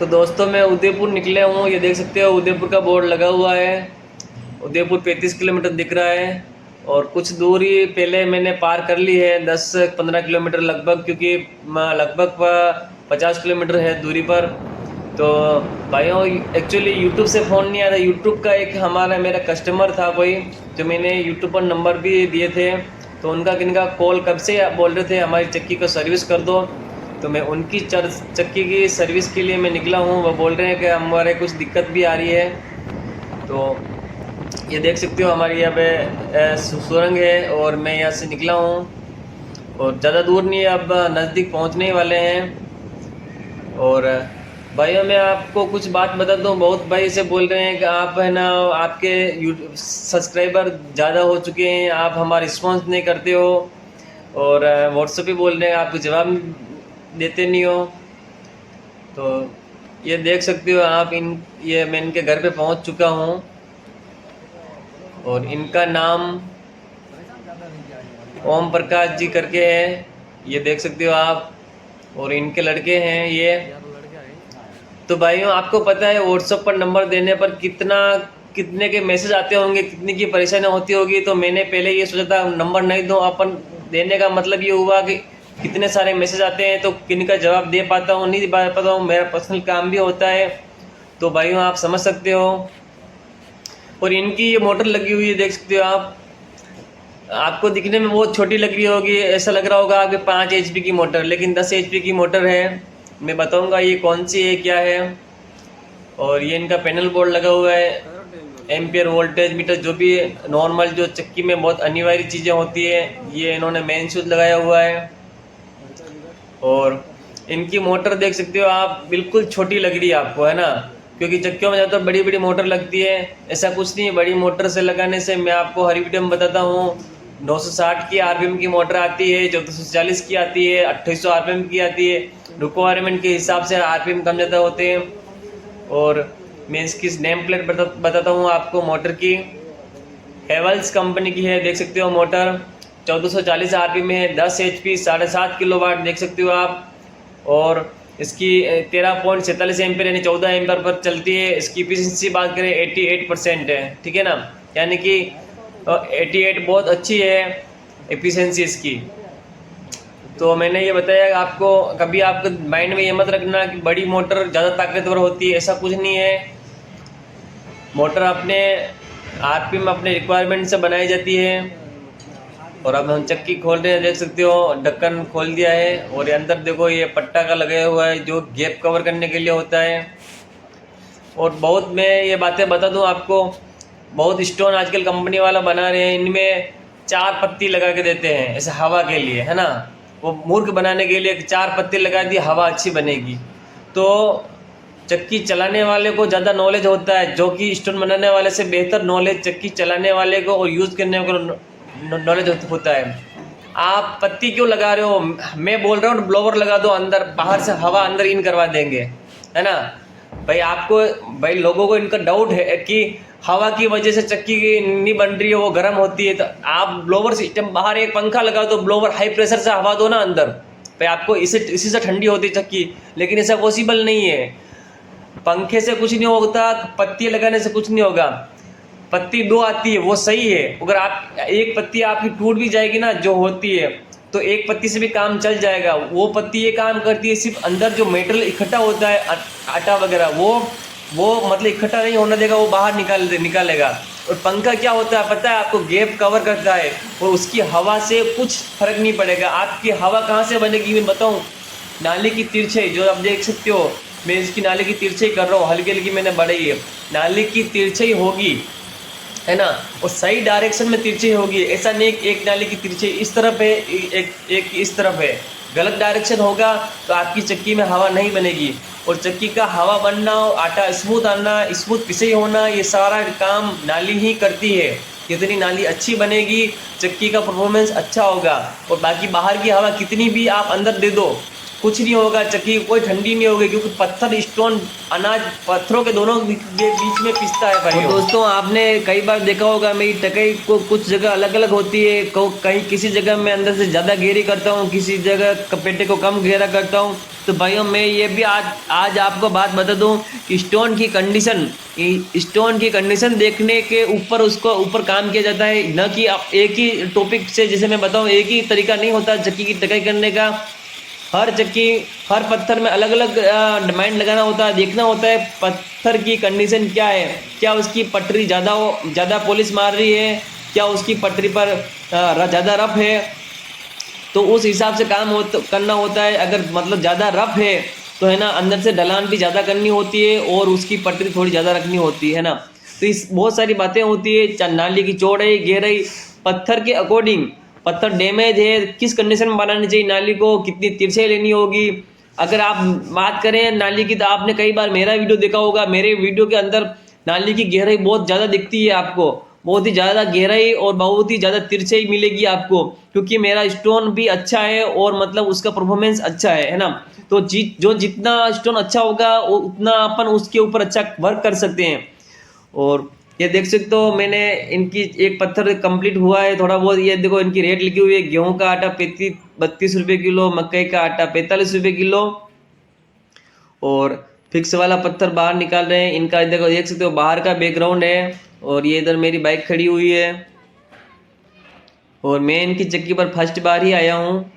तो दोस्तों मैं उदयपुर निकले हूँ। ये देख सकते हो उदयपुर का बोर्ड लगा हुआ है। उदयपुर 35 किलोमीटर दिख रहा है और कुछ दूरी पहले मैंने पार कर ली है, 10-15 किलोमीटर लगभग, क्योंकि लगभग 50 किलोमीटर है दूरी पर। तो भाइयों एक्चुअली यूट्यूब से फ़ोन नहीं आया था। यूट्यूब का एक हमारा मेरा कस्टमर था कोई, जो मैंने यूट्यूब पर नंबर भी दिए थे। तो उनका किनका कॉल कब से बोल रहे थे हमारी चक्की को सर्विस कर दो। तो मैं उनकी चक्की की सर्विस के लिए मैं निकला हूँ। वो बोल रहे हैं कि हमारे कुछ दिक्कत भी आ रही है। तो ये देख सकते हो हमारी यहाँ पे सुरंग है और मैं यहाँ से निकला हूँ और ज़्यादा दूर नहीं है, अब नज़दीक पहुँचने ही वाले हैं। और भाइयों मैं आपको कुछ बात बता दूँ, बहुत भाई से बोल रहे हैं कि आप है ना, आपके यूट्यूब सब्सक्राइबर ज़्यादा हो चुके हैं, आप हमारा रिस्पॉन्स नहीं करते हो। और व्हाट्सएप पे बोल रहे हैं आप जवाब देते नहीं हो। तो ये देख सकते हो आप, ये मैं इनके घर पे पहुंच चुका हूं और इनका नाम ओम प्रकाश जी करके है, ये देख सकते हो आप। और इनके लड़के हैं ये। तो भाइयों आपको पता है व्हाट्सएप पर नंबर देने पर कितने के मैसेज आते होंगे, कितनी की परेशानी होती होगी। तो मैंने पहले ये सोचा था नंबर नहीं दूं, अपन देने का मतलब ये हुआ कि कितने सारे मैसेज आते हैं तो किन का जवाब दे पाता हूँ नहीं दे पाता हूँ, मेरा पर्सनल काम भी होता है। तो भाइयों आप समझ सकते हो। और इनकी ये मोटर लगी हुई है, देख सकते हो आप। आपको दिखने में बहुत छोटी लग रही होगी, ऐसा लग रहा होगा आपके 5 HP की मोटर, लेकिन 10 HP की मोटर है। मैं बताऊंगा ये कौन सी है क्या है। और ये इनका पैनल बोर्ड लगा हुआ है, एम्पियर वोल्टेज मीटर, जो भी नॉर्मल जो चक्की में बहुत अनिवार्य चीज़ें होती है, ये इन्होंने मेन स्विच लगाया हुआ है। और इनकी मोटर देख सकते हो आप, बिल्कुल छोटी लग रही है आपको, है ना, क्योंकि चक्कियों में ज़्यादातर बड़ी बड़ी मोटर लगती है। ऐसा कुछ नहीं है, बड़ी मोटर से लगाने से मैं आपको हर वीडियो में बताता हूँ 960 की RPM की मोटर आती है, 1440 की आती है, 2800 RPM की आती है। रिक्वायरमेंट के हिसाब से RPM कम ज़्यादा होते हैं। और मैं इसकी नेम प्लेट बताता हूँ आपको मोटर की। हेवल्स कंपनी की है, देख सकते हो मोटर 1440 RPM में है, 10 HP, 7.5 किलोवाट, देख सकते हो आप। और इसकी 13.47 एम्पियर यानी 14 एम्पियर पर चलती है। इसकी एफिशिएंसी बात करें 88% है, ठीक है ना, यानी कि 88 बहुत अच्छी है एफिशिएंसी इसकी। तो मैंने ये बताया आपको, कभी आपके माइंड में ये मत रखना कि बड़ी मोटर ज़्यादा ताकतवर होती है, ऐसा कुछ नहीं है। मोटर अपने RPM अपने रिक्वायरमेंट से बनाई जाती है। और अब हम चक्की खोल रहे हैं, देख सकते हो ढक्कन खोल दिया है। और ये अंदर देखो ये पट्टा का लगाया हुआ है जो गैप कवर करने के लिए होता है। और बहुत मैं ये बातें बता दूं आपको, बहुत स्टोन आजकल कंपनी वाला बना रहे हैं, इनमें 4 पत्ती लगा के देते हैं ऐसे हवा के लिए, है ना। वो मूर्ख बनाने के लिए 4 पत्ती लगा दी, हवा अच्छी बनेगी। तो चक्की चलाने वाले को ज़्यादा नॉलेज होता है, जो कि स्टोन बनाने वाले से बेहतर नॉलेज चक्की चलाने वाले को और यूज़ करने को नॉलेज होता है। आप पत्ती क्यों लगा रहे हो, मैं बोल रहा हूँ ब्लोवर लगा दो, अंदर बाहर से हवा अंदर इन करवा देंगे, है ना। भाई आपको, भाई लोगों को इनका डाउट है कि हवा की वजह से चक्की की नहीं बन रही है, वो गर्म होती है। तो आप ब्लोवर सिस्टम, बाहर एक पंखा लगा दो, ब्लोवर हाई प्रेशर से हवा दो ना अंदर, भाई आपको इसी से ठंडी होती है चक्की। लेकिन ऐसा पॉसिबल नहीं है, पंखे से कुछ नहीं होता, पत्ती लगाने से कुछ नहीं होगा। पत्ती 2 आती है वो सही है, अगर आप एक पत्ती आपकी टूट भी जाएगी ना जो होती है, तो एक पत्ती से भी काम चल जाएगा। वो पत्ती ये काम करती है, सिर्फ अंदर जो मेटेरियल इकट्ठा होता है आटा वगैरह, वो मतलब इकट्ठा नहीं होने देगा, वो बाहर निकालेगा। और पंखा क्या होता है पता है आपको, गैप कवर करता है और उसकी हवा से कुछ फर्क नहीं पड़ेगा। आपकी हवा कहाँ से बनेगी मैं बताऊँ, नाली की तिरछे जो आप देख सकते हो, मैं इसकी नाली की तिरछे कर रहा हूँ, हल्की हल्की मैंने बढ़ाई है, नाली की तिरछे होगी, है ना। और सही डायरेक्शन में तिरछी होगी, ऐसा नहीं एक नाली की तिरछी इस तरफ है, एक इस तरफ है। गलत डायरेक्शन होगा तो आपकी चक्की में हवा नहीं बनेगी। और चक्की का हवा बनना, आटा स्मूथ आना, स्मूथ पिसाई होना, ये सारा काम नाली ही करती है। कितनी नाली अच्छी बनेगी, चक्की का परफॉर्मेंस अच्छा होगा। और बाकी बाहर की हवा कितनी भी आप अंदर दे दो, कुछ नहीं होगा, चक्की कोई ठंडी नहीं होगी, क्योंकि पत्थर स्टोन अनाज पत्थरों के दोनों के बीच में पिसता है भाई। दोस्तों आपने कई बार देखा होगा मेरी टकई को कुछ जगह अलग अलग होती है, कहीं किसी जगह मैं अंदर से ज़्यादा गहरी करता हूँ, किसी जगह पेटे को कम गहरा करता हूँ। तो भाइयों मैं ये भी आज आपको बात बता दूं कि स्टोन की कंडीशन देखने के ऊपर उसको ऊपर काम किया जाता है, न कि आप एक ही टॉपिक से, जैसे मैं बताऊं एक ही तरीका नहीं होता चक्की की टकाई करने का। हर पत्थर में अलग अलग डिमांड लगाना होता है, देखना होता है पत्थर की कंडीशन क्या है, क्या उसकी पटरी ज़्यादा पॉलिश मार रही है, क्या उसकी पटरी पर ज़्यादा रफ है, तो उस हिसाब से काम करना होता है। अगर मतलब ज़्यादा रफ है तो है ना अंदर से ढलान भी ज़्यादा करनी होती है और उसकी पटरी थोड़ी ज़्यादा रखनी होती है ना। तो इस बहुत सारी बातें होती है, नाली की चौड़ाई गहराई पत्थर के अकॉर्डिंग, पत्थर डैमेज है किस कंडीशन में बनानी चाहिए, नाली को कितनी तिरछाई लेनी होगी। अगर आप बात करें नाली की तो आपने कई बार मेरा वीडियो देखा होगा, मेरे वीडियो के अंदर नाली की गहराई बहुत ज़्यादा दिखती है आपको, बहुत ही ज़्यादा गहराई और बहुत ही ज़्यादा तिरछाई मिलेगी आपको, क्योंकि मेरा स्टोन भी अच्छा है और मतलब उसका परफॉर्मेंस अच्छा है ना। तो जो जितना स्टोन अच्छा होगा उतना अपन उसके ऊपर अच्छा वर्क कर सकते हैं। और ये देख सकते हो मैंने इनकी एक पत्थर कंप्लीट हुआ है थोड़ा बहुत, ये देखो इनकी रेट लिखी हुई है, गेहूं का आटा 32 रुपये किलो, मकई का आटा 45 रुपये किलो, और फिक्स वाला पत्थर बाहर निकाल रहे हैं। इनका देखो देख सकते हो बाहर का बैकग्राउंड है, और ये इधर मेरी बाइक खड़ी हुई है, और मैं इनकी चक्की पर फर्स्ट बार ही आया हूँ।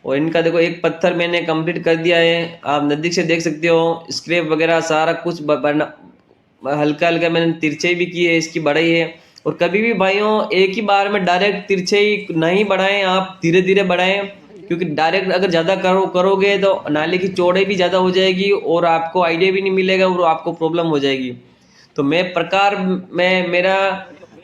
और इनका देखो एक पत्थर मैंने कंप्लीट कर दिया है, आप नज़दीक से देख सकते हो, स्क्रैप वगैरह सारा कुछ हल्का हल्का मैंने तिरछाई भी की है, इसकी बढ़ाई है। और कभी भी भाइयों एक ही बार में डायरेक्ट तिरछाई नहीं बढ़ाएं, आप धीरे धीरे बढ़ाएं, क्योंकि डायरेक्ट अगर ज़्यादा करोगे तो नाले की चौड़ाई भी ज़्यादा हो जाएगी और आपको आइडिया भी नहीं मिलेगा और आपको प्रॉब्लम हो जाएगी। तो मैं प्रकार में मेरा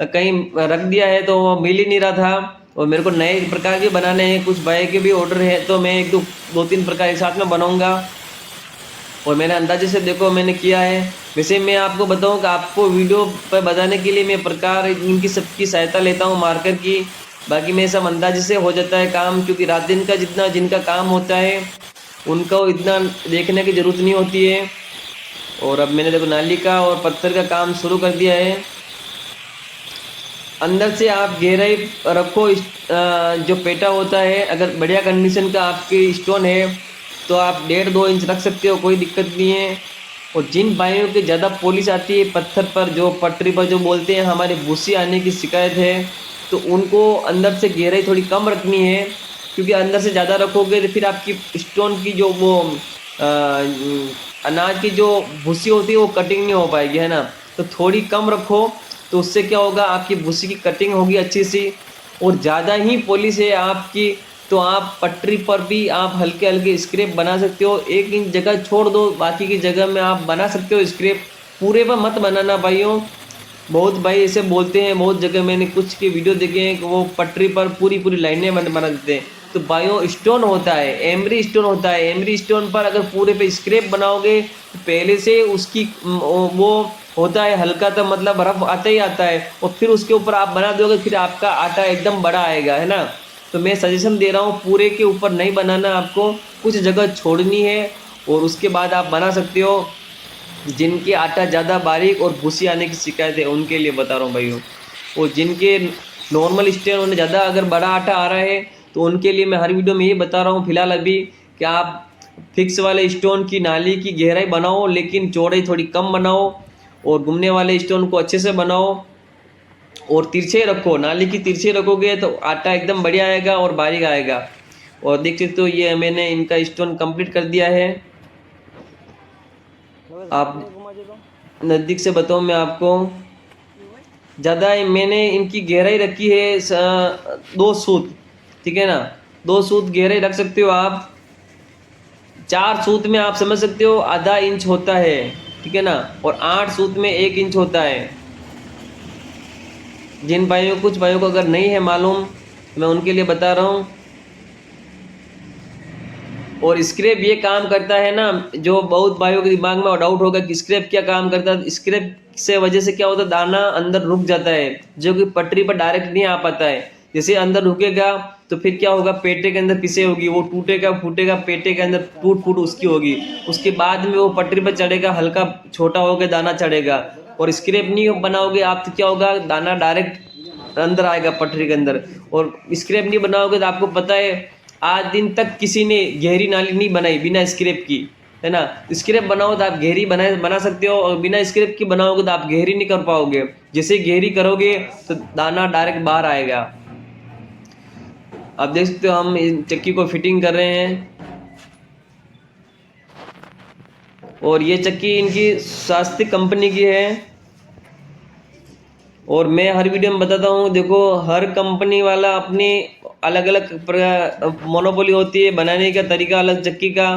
कहीं रख दिया है तो वो मिल ही नहीं रहा था, और मेरे को नए प्रकार के बनाने हैं, कुछ भाई के भी ऑर्डर है, तो मैं दो तीन प्रकार एक साथ में बनाऊंगा। और मैंने अंदाजे से देखो मैंने किया है। वैसे मैं आपको बताऊं कि आपको वीडियो पर बताने के लिए मैं प्रकार इनकी सबकी सहायता लेता हूं मार्कर की, बाकी मैं सब अंदाजे से हो जाता है काम, क्योंकि रात दिन का जितना जिनका काम होता है उनको इतना देखने की ज़रूरत नहीं होती है। और अब मैंने देखो नाली का और पत्थर का काम शुरू कर दिया है। अंदर से आप गहराई रखो, जो पेटा होता है अगर बढ़िया कंडीशन का आपके स्टोन है तो आप 1.5-2 इंच रख सकते हो, कोई दिक्कत नहीं है। और जिन भाइयों की ज़्यादा पॉलिश आती है पत्थर पर, जो पटरी पर जो बोलते हैं हमारे भूसी आने की शिकायत है, तो उनको अंदर से गहराई थोड़ी कम रखनी है, क्योंकि अंदर से ज़्यादा रखोगे तो फिर आपकी स्टोन की जो वो अनाज की जो भूसी होती है वो कटिंग नहीं हो पाएगी, है ना। तो थोड़ी कम रखो, तो उससे क्या होगा आपकी भूसी की कटिंग होगी अच्छी सी। और ज़्यादा ही पॉलिश है आपकी तो आप पटरी पर भी आप हल्के हल्के स्क्रैप बना सकते हो, 1 इंच जगह छोड़ दो, बाकी की जगह में आप बना सकते हो स्क्रैप, पूरे पर मत बनाना भाइयों। बहुत भाई ऐसे बोलते हैं, बहुत जगह मैंने कुछ के वीडियो देखे हैं कि वो पटरी पर पूरी पूरी लाइनें बना देते हैं। तो भाइयों स्टोन होता है, एमरी स्टोन होता है, एमरी स्टोन पर अगर पूरे पे स्क्रैप बनाओगे तो पहले से उसकी वो होता है हल्का, तो मतलब रफ आता ही आता है, और फिर उसके ऊपर आप बना दोगे फिर आपका आटा एकदम बड़ा आएगा, है ना। तो मैं सजेशन दे रहा हूँ पूरे के ऊपर नहीं बनाना, आपको कुछ जगह छोड़नी है और उसके बाद आप बना सकते हो। जिनके आटा ज़्यादा बारीक और भूसी आने की शिकायत है उनके लिए बता रहा हूँ भाइयों। और जिनके नॉर्मल स्टेन उन्हें ज़्यादा अगर बड़ा आटा आ रहा है तो उनके लिए मैं हर वीडियो में ये बता रहा हूँ फिलहाल अभी कि आप फिक्स वाले स्टोन की नाली की गहराई बनाओ, लेकिन चौड़ाई थोड़ी कम बनाओ, और घूमने वाले स्टोन को अच्छे से बनाओ, और तिरछे रखो, नाली की तिरछे रखोगे तो आटा एकदम बढ़िया आएगा और बारीक आएगा। और देख सकते हो ये मैंने इनका स्टोन कंप्लीट कर दिया है। आप नज़दीक से बताऊँ मैं आपको, ज़्यादा मैंने इनकी गहराई रखी है 2 सूत, ठीक है ना, 2 सूत गहराई रख सकते हो आप। 4 सूत में आप समझ सकते हो आधा इंच होता है, ठीक है ना, और 8 सूत में 1 इंच होता है। जिन भाइयों कुछ भाइयों को अगर नहीं है मालूम मैं उनके लिए बता रहा हूँ। और स्क्रैप ये काम करता है ना, जो बहुत भाइयों के दिमाग में डाउट होगा कि स्क्रैप क्या काम करता है, स्क्रैप से वजह से क्या होता है दाना अंदर रुक जाता है, जो कि पटरी पर डायरेक्ट नहीं आ पाता है। जैसे अंदर रुकेगा तो फिर क्या होगा, पेटे के अंदर पिसे होगी, वो टूटेगा फूटेगा, पेटे के अंदर टूट फूट उसकी होगी, उसके बाद में वो पटरी पर चढ़ेगा, हल्का छोटा होकर दाना चढ़ेगा। और स्क्रैप नहीं बनाओगे आप तो क्या होगा, दाना डायरेक्ट अंदर आएगा पटरी के अंदर। और स्क्रैप नहीं बनाओगे तो आपको पता है आज दिन तक किसी ने गहरी नाली नहीं बनाई बिना स्क्रैप की, है ना। स्क्रैप बनाओ तो आप गहरी बना सकते हो, और बिना स्क्रैप की बनाओगे तो आप गहरी नहीं कर पाओगे। जैसे गहरी करोगे तो दाना डायरेक्ट बाहर आएगा। आप देख सकते हो हम इन चक्की को फिटिंग कर रहे हैं, और ये चक्की इनकी स्वास्तिक कंपनी की है। और मैं हर वीडियो में बताता हूँ, देखो हर कंपनी वाला अपनी अलग अलग मोनोपोली होती है, बनाने का तरीका अलग चक्की का।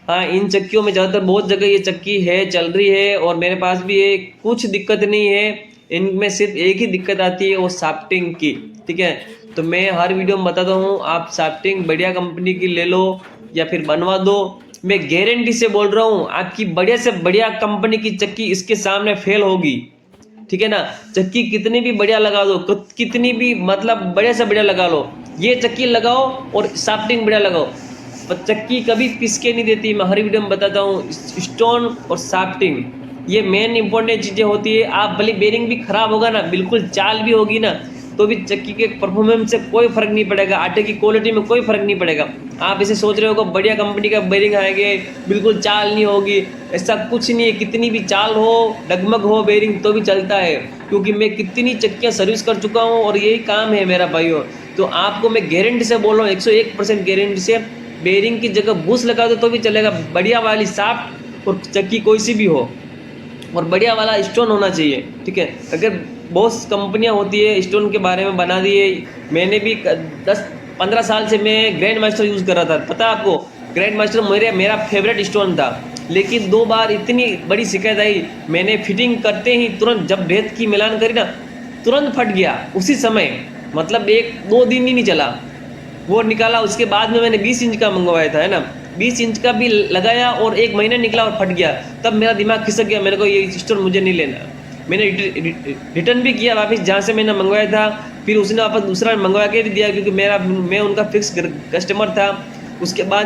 हाँ, इन चक्कियों में ज़्यादातर बहुत जगह ये चक्की है, चल रही है, और मेरे पास भी है, कुछ दिक्कत नहीं है। इनमें सिर्फ एक ही दिक्कत आती है, वो शाफ्टिंग की, ठीक है। तो मैं हर वीडियो में बताता हूँ, आप शाफ्टिंग बढ़िया कंपनी की ले लो या फिर बनवा दो। मैं गारंटी से बोल रहा हूँ, आपकी बढ़िया से बढ़िया कंपनी की चक्की इसके सामने फेल होगी, ठीक है ना। चक्की कितनी भी बढ़िया लगा दो, कितनी भी मतलब बढ़िया से बढ़िया लगा लो, ये चक्की लगाओ और शाफ्टिंग बढ़िया लगाओ, पर चक्की कभी पिसके नहीं देती। मैं हर वीडियो में बताता हूँ, स्टोन और शाफ्टिंग ये मेन इंपॉर्टेंट चीज़ें होती है। आप भले बेरिंग भी खराब होगा ना, बिल्कुल चाल भी होगी ना, तो भी चक्की के परफॉर्मेंस से कोई फर्क नहीं पड़ेगा, आटे की क्वालिटी में कोई फर्क नहीं पड़ेगा। आप इसे सोच रहे हो कि बढ़िया कंपनी का बेरिंग आएंगे, बिल्कुल चाल नहीं होगी, ऐसा कुछ नहीं है। कितनी भी चाल हो, डगमग हो बेरिंग, तो भी चलता है, क्योंकि मैं कितनी चक्कियाँ सर्विस कर चुका हूँ और यही काम है मेरा भाइयों। तो आपको मैं गारंटी से बोल रहा हूँ, 101% गारंटी से, बेरिंग की जगह बूस लगा दो तो भी चलेगा। बढ़िया वाली शाफ्ट और चक्की कोई सी भी हो, और बढ़िया वाला स्टोन होना चाहिए, ठीक है। अगर बहुत कंपनियां होती है स्टोन के बारे में बना दिए, मैंने भी 10-15 साल से मैं ग्रैंड मास्टर यूज़ कर रहा था, पता है आपको। ग्रैंड मास्टर मेरा फेवरेट स्टोन था, लेकिन 2 बार इतनी बड़ी शिकायत आई, मैंने फिटिंग करते ही तुरंत जब रेत की मिलान करी ना, तुरंत फट गया उसी समय, मतलब 1-2 दिन ही नहीं चला, वो निकाला। उसके बाद में मैंने 20 इंच का मंगवाया था, है ना, 20 इंच का भी लगाया और 1 महीना निकला और फट गया। तब मेरा दिमाग खिसक गया, मेरे को ये स्टोन मुझे नहीं लेना। मैंने रिटर्न भी किया वापस जहाँ से मैंने मंगवाया था, फिर उसने वापस दूसरा मंगवा के भी दिया, क्योंकि मैं उनका फिक्स कस्टमर था। उसके बाद